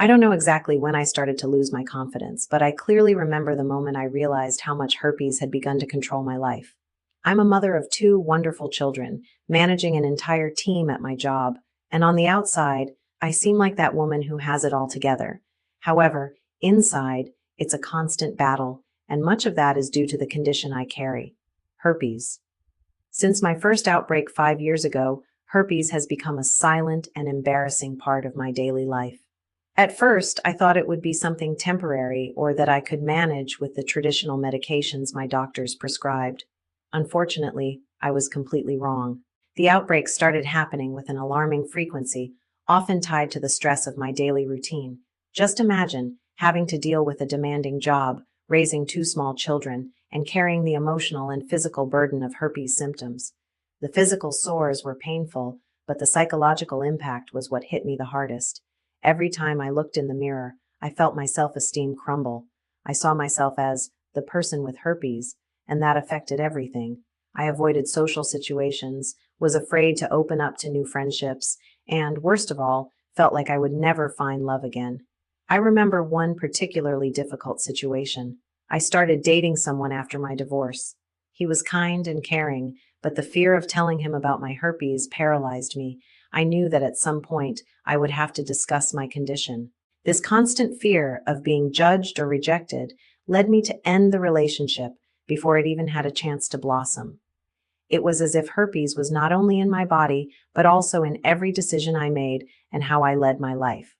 I don't know exactly when I started to lose my confidence, but I clearly remember the moment I realized how much herpes had begun to control my life. I'm a mother of two wonderful children, managing an entire team at my job, and on the outside, I seem like that woman who has it all together. However, inside, it's a constant battle, and much of that is due to the condition I carry: herpes. Since my first outbreak 5 years ago, herpes has become a silent and embarrassing part of my daily life. At first, I thought it would be something temporary or that I could manage with the traditional medications my doctors prescribed. Unfortunately, I was completely wrong. The outbreaks started happening with an alarming frequency, often tied to the stress of my daily routine. Just imagine having to deal with a demanding job, raising two small children, and carrying the emotional and physical burden of herpes symptoms. The physical sores were painful, but the psychological impact was what hit me the hardest. Every time I looked in the mirror, I felt my self-esteem crumble. I saw myself as the person with herpes, and that affected everything. I avoided social situations, was afraid to open up to new friendships, and, worst of all, felt like I would never find love again. I remember one particularly difficult situation. I started dating someone after my divorce. He was kind and caring, but the fear of telling him about my herpes paralyzed me. I knew that at some point I would have to discuss my condition. This constant fear of being judged or rejected led me to end the relationship before it even had a chance to blossom. It was as if herpes was not only in my body, but also in every decision I made and how I led my life.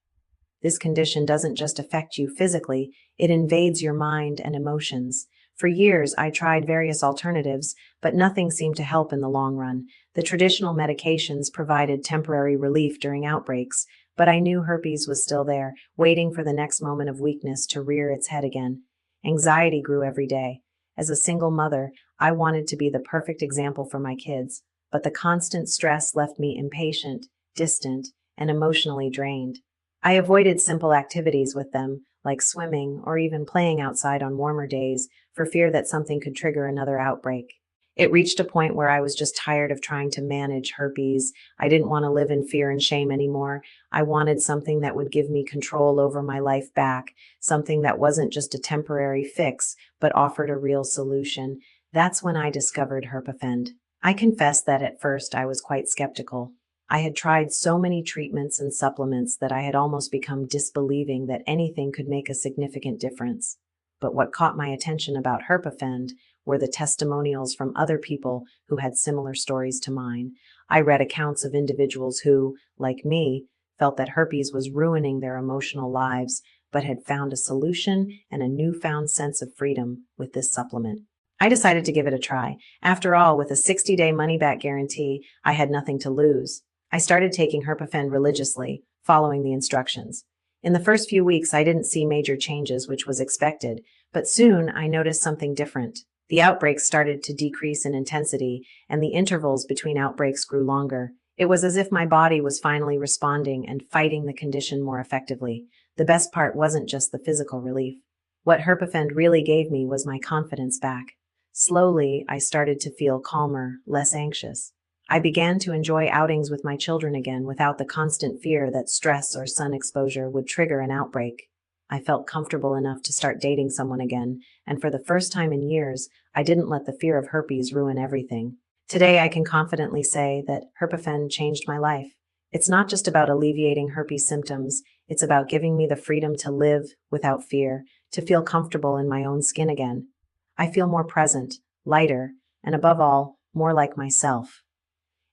This condition doesn't just affect you physically, it invades your mind and emotions. For years, I tried various alternatives, but nothing seemed to help in the long run. The traditional medications provided temporary relief during outbreaks, but I knew herpes was still there, waiting for the next moment of weakness to rear its head again. Anxiety grew every day. As a single mother, I wanted to be the perfect example for my kids, but the constant stress left me impatient, distant, and emotionally drained. I avoided simple activities with them, like swimming or even playing outside on warmer days, for fear that something could trigger another outbreak. It reached a point where I was just tired of trying to manage herpes. I didn't want to live in fear and shame anymore. I wanted something that would give me control over my life back, something that wasn't just a temporary fix, but offered a real solution. That's when I discovered Herpafend. I confess that at first I was quite skeptical. I had tried so many treatments and supplements that I had almost become disbelieving that anything could make a significant difference. But what caught my attention about Herpafend were the testimonials from other people who had similar stories to mine. I read accounts of individuals who, like me, felt that herpes was ruining their emotional lives, but had found a solution and a newfound sense of freedom with this supplement. I decided to give it a try. After all, with a 60-day money-back guarantee, I had nothing to lose. I started taking Herpafend religiously, following the instructions. In the first few weeks, I didn't see major changes, which was expected, but soon I noticed something different. The outbreaks started to decrease in intensity, and the intervals between outbreaks grew longer. It was as if my body was finally responding and fighting the condition more effectively. The best part wasn't just the physical relief. What Herpafend really gave me was my confidence back. Slowly, I started to feel calmer, less anxious. I began to enjoy outings with my children again without the constant fear that stress or sun exposure would trigger an outbreak. I felt comfortable enough to start dating someone again, and for the first time in years, I didn't let the fear of herpes ruin everything. Today, I can confidently say that Herpafend changed my life. It's not just about alleviating herpes symptoms, it's about giving me the freedom to live without fear, to feel comfortable in my own skin again. I feel more present, lighter, and above all, more like myself.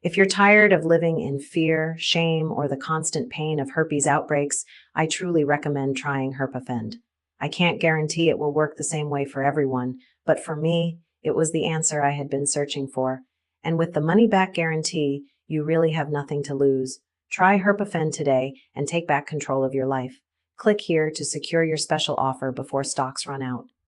If you're tired of living in fear, shame, or the constant pain of herpes outbreaks, I truly recommend trying Herpafend. I can't guarantee it will work the same way for everyone, but for me, it was the answer I had been searching for. And with the money-back guarantee, you really have nothing to lose. Try Herpafend today and take back control of your life. Click here to secure your special offer before stocks run out.